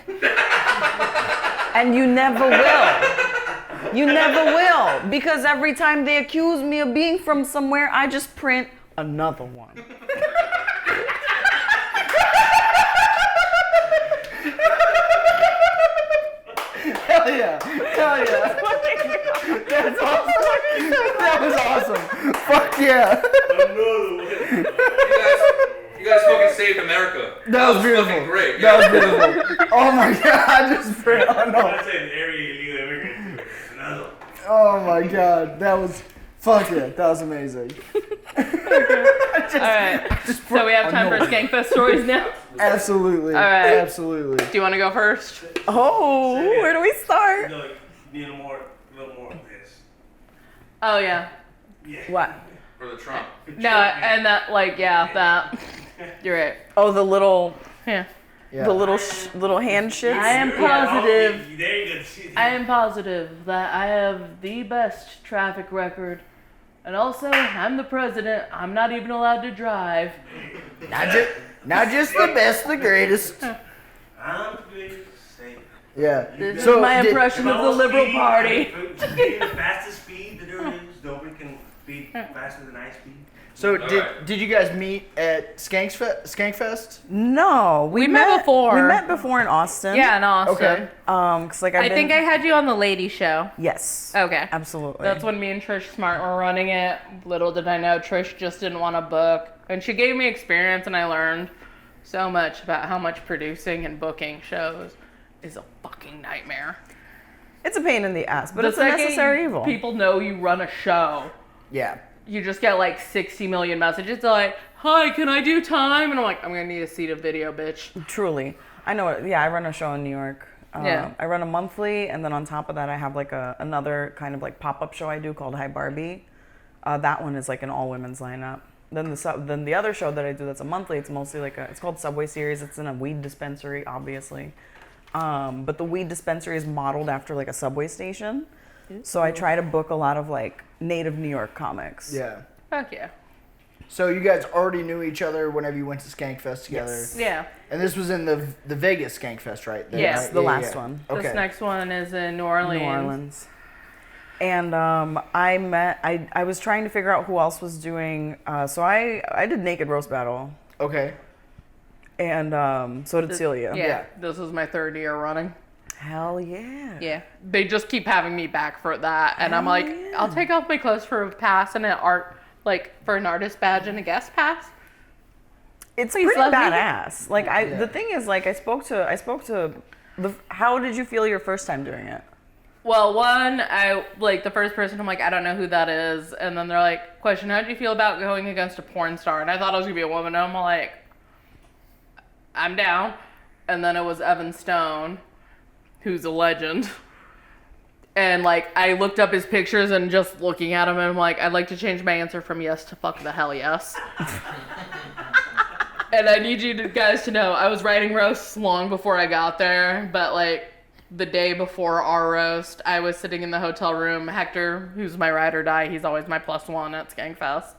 And you never will. You never will. Because every time they accuse me of being from somewhere, I just print another one. Hell yeah. Hell yeah. That's awesome. That was awesome. Fuck yeah. You guys fucking saved America. That was beautiful. Fucking great. That was beautiful. Oh my god. I just print. Oh no. I said area illegal immigrant. Another. Oh my god. That was. Fuck yeah. That was amazing. All right. So we have time for Skankfest stories now. Absolutely. All right. Absolutely. Do you want to go first? Oh, where do we start? No, need a little more of this. Oh yeah. Yeah. What? For the Trump. No, and that that. You're right. Oh, the little, Yeah. Yeah. the little hand shits. I am positive. Oh, there you go. I am positive that I have the best traffic record. And also, I'm the president. I'm not even allowed to drive. Not just the best, the greatest. I'm good. Say. Yeah. This So is my did- impression of the Liberal Party. The fastest speed that there is. Nobody can speed faster than I speed. So Alright. did you guys meet at Skankfest? No, We met before. We met before in Austin. Yeah, in Austin. Okay. 'Cause like I think I had you on the lady show. Yes. Okay. Absolutely. That's when me and Trish Smart were running it. Little did I know Trish just didn't want to book. And she gave me experience and I learned so much about how much producing and booking shows is a fucking nightmare. It's a pain in the ass, but The it's a second necessary evil. people know you run a show, Yeah. you just get like 60 million messages like, hi, can I do time? And I'm like, I'm going to need a seat of video, bitch. Truly. I know it. Yeah, I run a show in New York. I run a monthly, and then on top of that, I have like another kind of like pop-up show I do called Hi Barbie. That one is like an all-women's lineup. Then the other show that I do that's a monthly, it's mostly like it's called Subway Series. It's in a weed dispensary, obviously. But the weed dispensary is modeled after like a subway station. So I try to book a lot of like native New York comics. Yeah. Fuck yeah. So you guys already knew each other whenever you went to Skankfest together. Yes. Yeah. And this was in the Vegas Skankfest, right? Yes, right? the last one. Okay. This next one is in New Orleans. New Orleans. And I was trying to figure out who else was doing, so I did Naked Roast Battle. Okay. And so did Celia. Yeah. This is my 3rd year running. Hell yeah. Yeah. They just keep having me back for that. And I'm like, I'll take off my clothes for a pass and for an artist badge and a guest pass. It's Please pretty let me. badass. Like the thing is, like I spoke to how did you feel your first time doing it? Well, the first person, I'm like, I don't know who that is. And then they're like, question, how did you feel about going against a porn star? And I thought I was going to be a woman. And I'm like, I'm down. And then it was Evan Stone, who's a legend. And, like, I looked up his pictures and just looking at him, and I'm like, I'd like to change my answer from yes to fuck the hell yes. And I need you guys to know, I was writing roasts long before I got there, but, like, the day before our roast, I was sitting in the hotel room. Hector, who's my ride or die, he's always my +1 at Skankfest.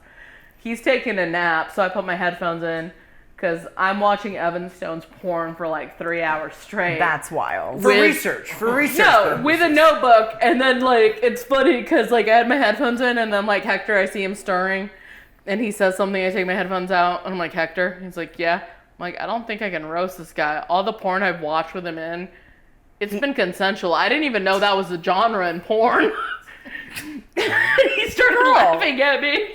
He's taking a nap, so I put my headphones in because I'm watching Evan Stone's porn for like 3 hours straight. That's wild. For research. No, purposes. With a notebook, and then like it's funny because like I had my headphones in, and then like Hector, I see him stirring, and he says something. I take my headphones out, and I'm like, Hector. He's like, yeah. I'm like, I don't think I can roast this guy. All the porn I've watched with him in. It's been consensual. I didn't even know that was a genre in porn. He started laughing at me.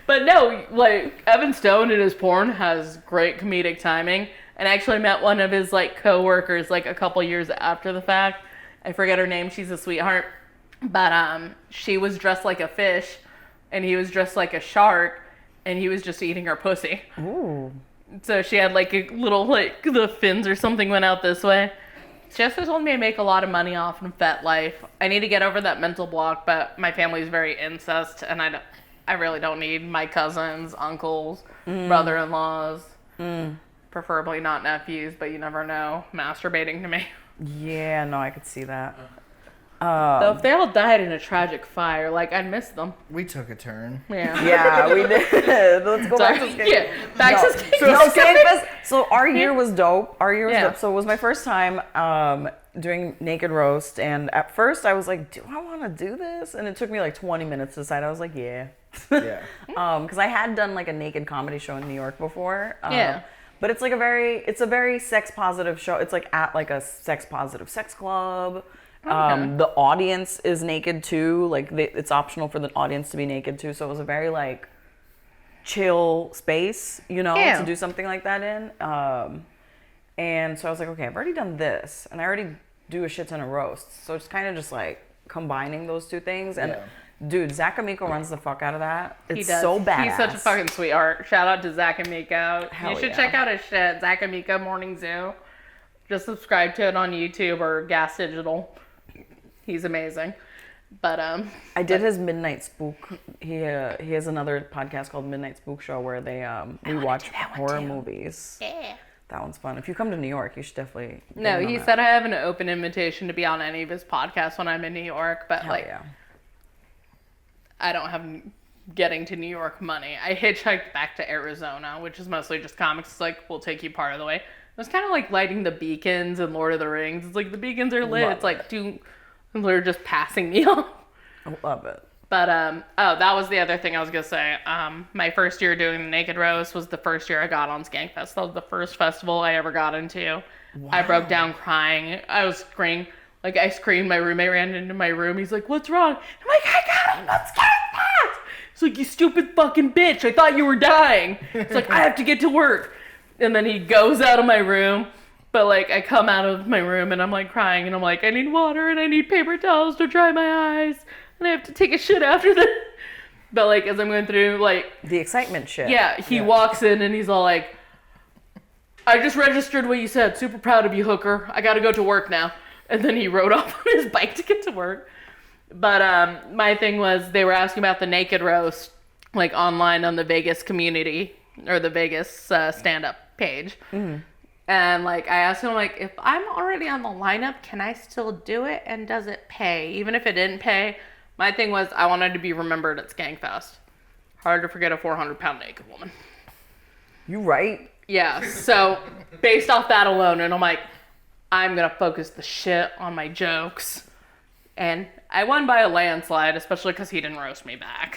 But no, like, Evan Stone in his porn has great comedic timing. And I actually met one of his, like, co-workers, like, a couple years after the fact. I forget her name. She's a sweetheart. But she was dressed like a fish, and he was dressed like a shark, and he was just eating her pussy. Ooh. So she had, like, a little, like, the fins or something went out this way. Jessica told me I make a lot of money off of vet life. I need to get over that mental block, but my family's very incest, and I really don't need my cousins, uncles, brother-in-laws, preferably not nephews, but you never know, masturbating to me. Yeah, no, I could see that. So if they all died in a tragic fire, like, I'd miss them. We took a turn. Yeah. Yeah, we did. Let's go back to Skankfest. Yeah, back to Skankfest. No, Skankfest. So our year was dope. Dope. So it was my first time doing Naked Roast, and at first I was like, do I want to do this? And it took me like 20 minutes to decide. I was like, yeah. Yeah. Because I had done like a naked comedy show in New York before. Yeah. But it's like a very sex positive show. It's like at like a sex positive sex club. Okay. The audience is naked too. Like it's optional for the audience to be naked too. So it was a very like chill space, to do something like that in. And so I was like, okay, I've already done this, and I already do a shit ton of roasts. So it's kind of just like combining those two things. And dude, Zach Amico runs the fuck out of that. It's so badass. He's such a fucking sweetheart. Shout out to Zach Amico. Hell You should yeah. check out his shit, Zach Amico Morning Zoo. Just subscribe to it on YouTube or Gas Digital. He's amazing. But I did his Midnight Spook. He has another podcast called Midnight Spook Show where they we watch horror movies. Yeah. That one's fun. If you come to New York, you should definitely. No, he said I have an open invitation to be on any of his podcasts when I'm in New York, but Hell yeah. I don't have getting to New York money. I hitchhiked back to Arizona, which is mostly just comics. It's like, we'll take you part of the way. It was kind of like lighting the beacons in Lord of the Rings. It's like the beacons are lit. It's like, they're just passing me off. I love it. But, that was the other thing I was going to say. My first year doing the Naked Roast was the first year I got on Skankfest. That was the first festival I ever got into. Wow. I broke down crying. I was screaming. Like, I screamed. My roommate ran into my room. He's like, what's wrong? I'm like, I got on Skankfest! He's like, you stupid fucking bitch. I thought you were dying. It's like, I have to get to work. And then he goes out of my room. But, like, I come out of my room and I'm, like, crying. And I'm like, I need water and I need paper towels to dry my eyes. And I have to take a shit after this. But, like, as I'm going through, like... The excitement shit. Yeah, he walks in and he's all like, I just registered what you said. Super proud of you, hooker. I got to go to work now. And then he rode off on his bike to get to work. But my thing was they were asking about the naked roast, like online on the Vegas community or the Vegas stand-up page. Mm-hmm. And like I asked him, like, if I'm already on the lineup, can I still do it? And does it pay? Even if it didn't pay, my thing was I wanted to be remembered at Skankfest. Hard to forget a 400-pound naked woman. You right? Yeah, so based off that alone, and I'm like, I'm going to focus the shit on my jokes. And I won by a landslide, especially because he didn't roast me back.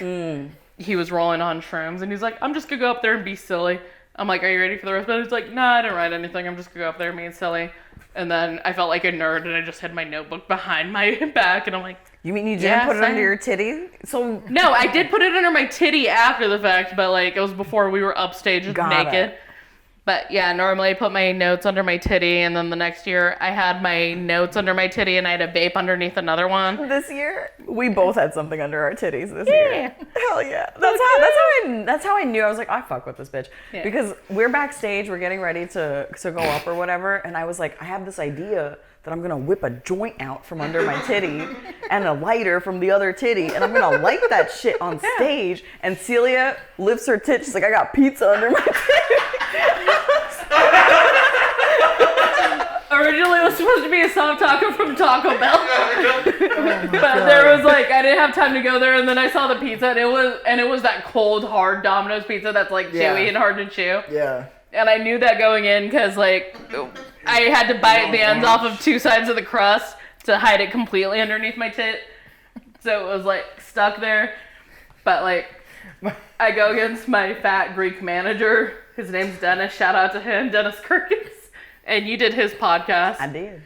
He was rolling on shrooms, and he's like, I'm just going to go up there and be silly. I'm like, are you ready for the roast? But he's like, nah, I didn't write anything. I'm just going to go up there and be silly. And then I felt like a nerd, and I just had my notebook behind my back, and I'm like, you mean you didn't put it under your titty? So no, I did put it under my titty after the fact, but like it was before we were upstage naked. But yeah, normally I put my notes under my titty, and then the next year I had my notes under my titty, and I had a vape underneath another one. This year, we both had something under our titties this year. Hell yeah. That's how I knew. I was like, I fuck with this bitch. Yeah. Because we're backstage, we're getting ready to go up or whatever, and I was like, I have this idea that I'm gonna whip a joint out from under my titty and a lighter from the other titty, and I'm gonna light that shit on stage. And Celia lifts her tit. She's like, I got pizza under my titty. Originally, it was supposed to be a soft taco from Taco Bell, but there was like I didn't have time to go there, and then I saw the pizza, and it was that cold, hard Domino's pizza that's like chewy and hard to chew. Yeah. And I knew that going in because like I had to bite the ends off of two sides of the crust to hide it completely underneath my tit, so it was like stuck there. But like I go against my fat Greek manager. His name's Dennis. Shout out to him, Dennis Kirkins. And you did his podcast. I did.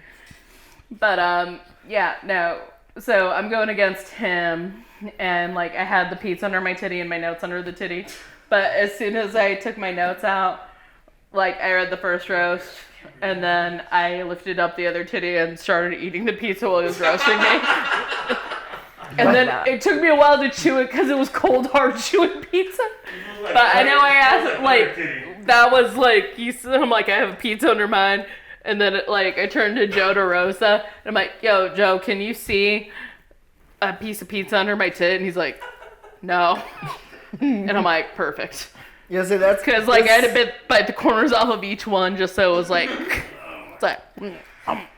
But yeah, no. So I'm going against him, and like I had the pizza under my titty and my notes under the titty. But as soon as I took my notes out, like I read the first roast, and then I lifted up the other titty and started eating the pizza while he was roasting me. And then it took me a while to chew it because it was cold, hard chewing pizza. But I know I asked, like, that was like, I'm like, I have a pizza under mine. And then I turned to Joe DeRosa, and I'm like, yo, Joe, can you see a piece of pizza under my tit? And he's like, no. And I'm like, perfect. Yeah, so that's because I had to bite the corners off of each one just so it was like, it's like.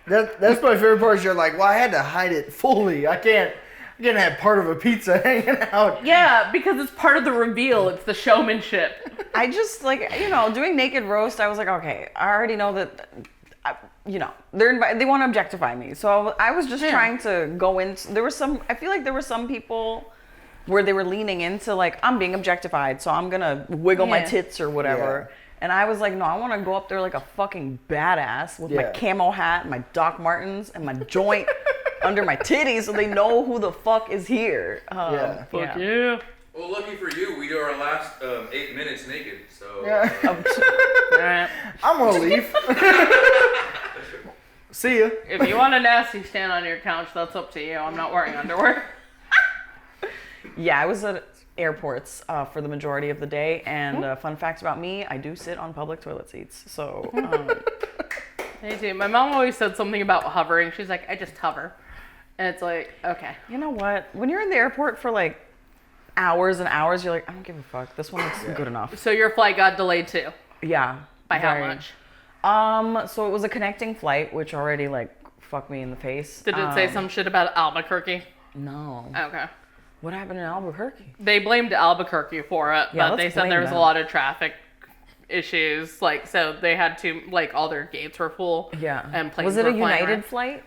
That's my favorite part. Is you're like, well, I had to hide it fully. I can't have part of a pizza hanging out. Yeah, because it's part of the reveal. It's the showmanship. I just doing naked roast. I was like, okay, I already know that. They want to objectify me. So I was just trying to go into. I feel like there were some people where they were leaning into like, I'm being objectified, so I'm gonna wiggle my tits or whatever. Yeah. And I was like, no, I want to go up there like a fucking badass with my camo hat, my Doc Martens, and my joint under my titties, so they know who the fuck is here. Fuck yeah. Well, lucky for you, we do our last 8 minutes naked, so. Alright. I'm gonna leave. See ya. If you want a nasty stand on your couch, that's up to you. I'm not wearing underwear. Yeah, I was at airports for the majority of the day, and fun fact about me, I do sit on public toilet seats, so. Me too. My mom always said something about hovering. She's like, I just hover. And it's like, okay. You know what? When you're in the airport for like hours and hours, you're like, I don't give a fuck. This one looks good enough. So your flight got delayed too? Yeah. By how much? So it was a connecting flight, which already like fucked me in the face. Did it say some shit about Albuquerque? No. Okay. What happened in Albuquerque? They blamed Albuquerque for it, but they said there was a lot of traffic issues, so they had to, all their gates were full. Yeah. And planes was it were a United flight?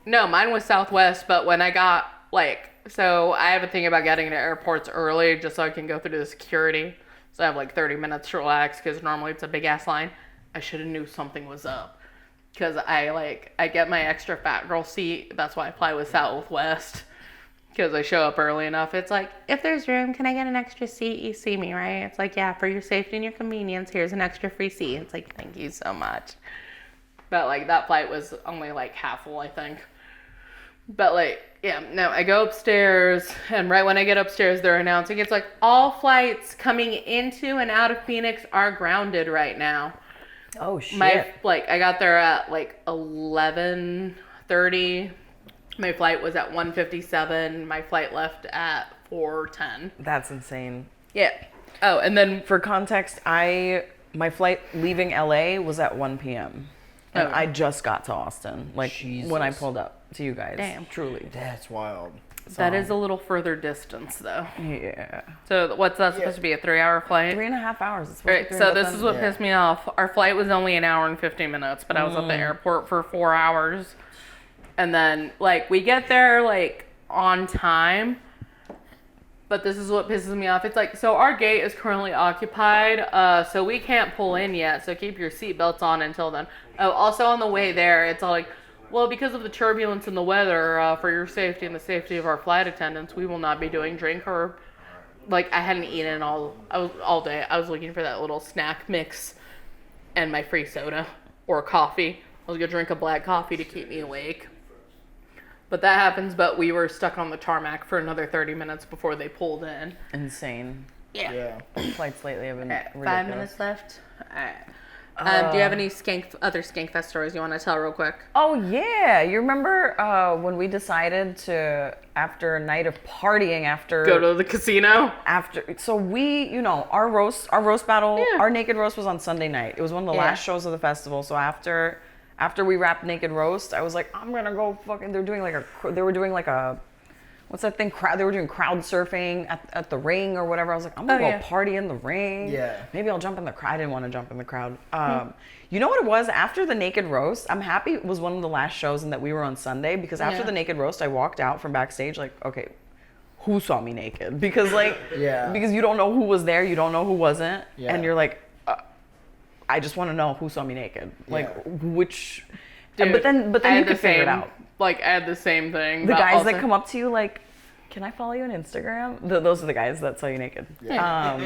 No, mine was Southwest, but when I got, so I have a thing about getting to airports early just so I can go through the security. So I have 30 minutes to relax because normally it's a big ass line. I should have knew something was up because I get my extra fat girl seat. That's why I fly with Southwest. Because I show up early enough. It's like, if there's room, can I get an extra seat? You see me, right? It's like, yeah, for your safety and your convenience, here's an extra free seat. It's like, thank you so much. But that flight was only half full, I think. But I go upstairs, and right when I get upstairs, they're announcing it's all flights coming into and out of Phoenix are grounded right now. Oh shit. I got there at like 11:30. My flight was at 1:57. My flight left at 4:10. That's insane. Yeah. Oh, and then For context, my flight leaving LA was at 1 p.m. And I just got to Austin, like when I pulled up to you guys. Damn. Truly. That's wild. that is a little further distance, though. Yeah. So what's that supposed to be, a 3-hour flight? 3.5 hours. It's Right, so this is what pissed me off. Our flight was only an hour and 15 minutes, but I was at the airport for 4 hours. And then, like, we get there, like, on time. But this is what pisses me off. It's like, so our gate is currently occupied, so we can't pull in yet, so keep your seatbelts on until then. Oh, also on the way there, it's all like, well, because of the turbulence in the weather, for your safety and the safety of our flight attendants, we will not be doing drink or, like, I hadn't eaten all day. I was looking for that little snack mix and my free soda or coffee. I was gonna drink a black coffee to keep me awake. But that happens, but we were stuck on the tarmac for another 30 minutes before they pulled in. Insane. Yeah. Flights lately have been ridiculous. 5 minutes left. All right. Do you have any other Skankfest stories you want to tell real quick? Oh, yeah. You remember when we decided to, after a night of partying, Go to the casino? So we, our roast battle, our naked roast was on Sunday night. It was one of the last shows of the festival. So after we wrapped Naked Roast, I was like, I'm gonna go fucking, they were doing like a, what's that thing? They were doing crowd surfing at the ring or whatever. I was like, I'm gonna go party in the ring. Yeah. Maybe I'll jump in the crowd. I didn't want to jump in the crowd. You know what it was? After the Naked Roast, I'm happy it was one of the last shows and that we were on Sunday, because after the Naked Roast, I walked out from backstage like, okay, who saw me naked? Because because you don't know who was there, you don't know who wasn't, and you're like, I just want to know who saw me naked. Like, which... Dude, but then you could figure it out. Like, I had the same thing. The guys that come up to you like, can I follow you on Instagram? Those are the guys that saw you naked. Yeah.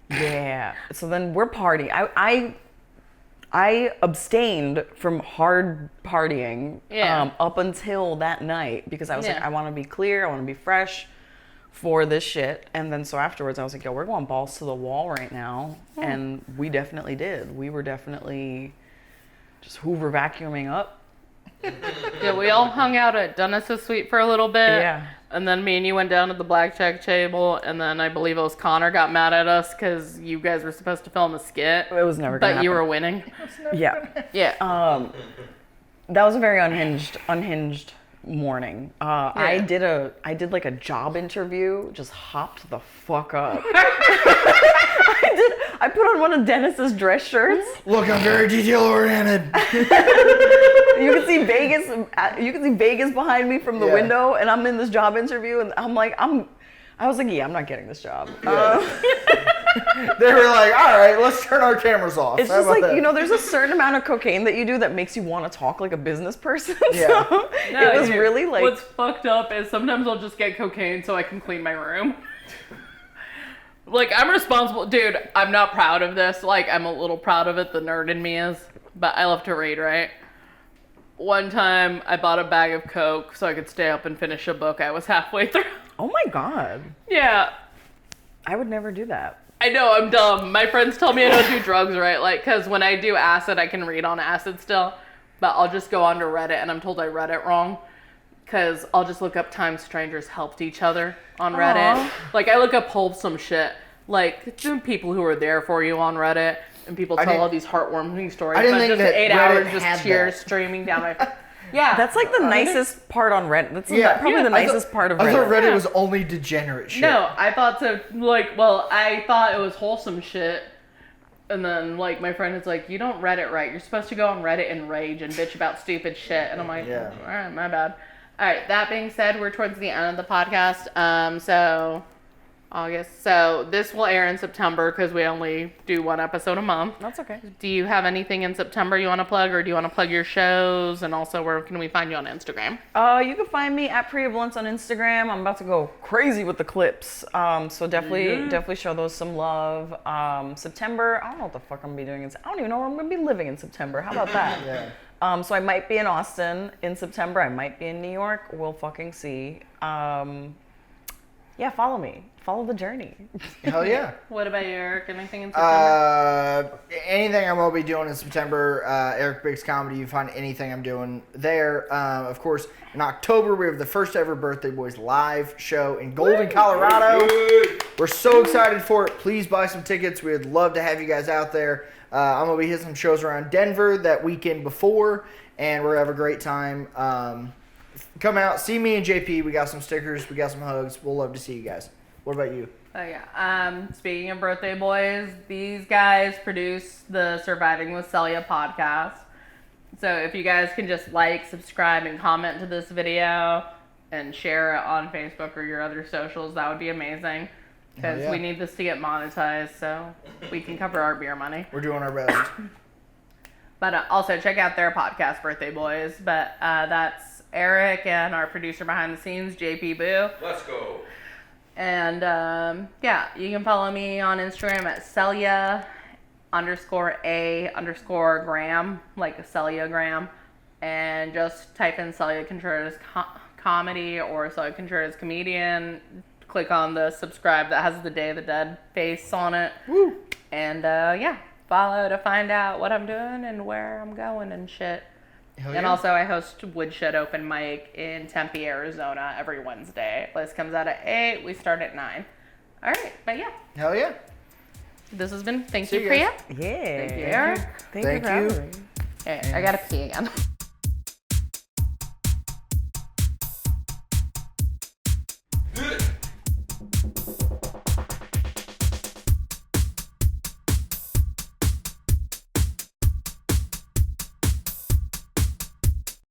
Yeah. So then we're partying. I abstained from hard partying up until that night, because I was like, I want to be clear. I want to be fresh for this shit. And then so afterwards I was like, yo, we're going balls to the wall right now. And we definitely did. We were definitely just Hoover vacuuming up. Yeah, we all hung out at Dennis's suite for a little bit. Yeah. And then me and you went down to the blackjack table, and then I believe it was Connor got mad at us because you guys were supposed to film a skit. It was never gonna happen. But you were winning. Yeah. Yeah. That was a very unhinged morning. I did like a job interview, just hopped the fuck up. I put on one of Dennis's dress shirts. Look, I'm very detail oriented. You can see Vegas. You can see Vegas behind me from the window, and I'm in this job interview, and I was like, yeah, I'm not getting this job. They were like, all right, let's turn our cameras off. It's just like, there's a certain amount of cocaine that you do that makes you want to talk like a business person. Yeah. So it was really like... What's fucked up is sometimes I'll just get cocaine so I can clean my room. Like, I'm responsible. Dude, I'm not proud of this. Like, I'm a little proud of it. The nerd in me is. But I love to read, right? One time, I bought a bag of Coke so I could stay up and finish a book I was halfway through. Oh my God. Yeah. I would never do that. I know, I'm dumb. My friends tell me I don't do drugs right. Like, because when I do acid, I can read on acid still. But I'll just go onto Reddit, and I'm told I read it wrong. Because I'll just look up times strangers helped each other on Reddit. Aww. Like, I look up wholesome shit. Like, people who are there for you on Reddit. And people tell all these heartwarming stories. I didn't think just that 8 Reddit hours, had just tears that. streaming down my... Yeah. That's like the nicest part on Reddit. That's probably the nicest part of Reddit. I thought Reddit was only degenerate shit. No, I thought so. Like, I thought it was wholesome shit. And then, like, my friend is like, you don't Reddit right. You're supposed to go on Reddit and rage and bitch about stupid shit. And I'm like, all right, my bad. All right, that being said, we're towards the end of the podcast. So, August. So, this will air in September because we only do one episode a month. That's okay. Do you have anything in September you want to plug, or do you want to plug your shows? And also, where can we find you on Instagram? You can find me at Priya Blunts on Instagram. I'm about to go crazy with the clips. So definitely show those some love. September, I don't know what the fuck I'm gonna be doing. I don't even know where I'm gonna be living in September. How about that? Yeah. So I might be in Austin in September. I might be in New York. We'll fucking see. Yeah, follow me. Follow the journey. Hell yeah. What about you, Eric? Anything in September? Anything I'm going to be doing in September, Eric Biggs Comedy, you find anything I'm doing there. Of course, in October, we have the first ever Birthday Boys live show in Golden, Colorado. We're so excited for it. Please buy some tickets. We'd love to have you guys out there. I'm going to be hitting some shows around Denver that weekend before, and we're going to have a great time. Come out, see me and JP. We got some stickers. We got some hugs. We'll love to see you guys. What about you? Oh yeah. Speaking of Birthday Boys, these guys produce the Surviving with Celia podcast. So if you guys can just like, subscribe, and comment to this video and share it on Facebook or your other socials, that would be amazing. Because we need this to get monetized so we can cover our beer money. We're doing our best. But also check out their podcast, Birthday Boys. But that's Eric and our producer behind the scenes, JP Boo. Let's go. And yeah, you can follow me on Instagram at Celia_A_Gram, like Celia Gram. And just type in Celia Contreras comedy or Celia Contreras comedian. Click on the subscribe that has the Day of the Dead face on it. Woo! And yeah, follow to find out what I'm doing and where I'm going and shit. Hell And yeah. also I host Woodshed Open Mic in Tempe, Arizona every Wednesday. List comes out at 8. We start at 9. All right, but yeah. Hell yeah. This has been, thank See you, you Priya. guys. Yeah. Thank you, Eric. Thank you for having me. Okay, I gotta pee again.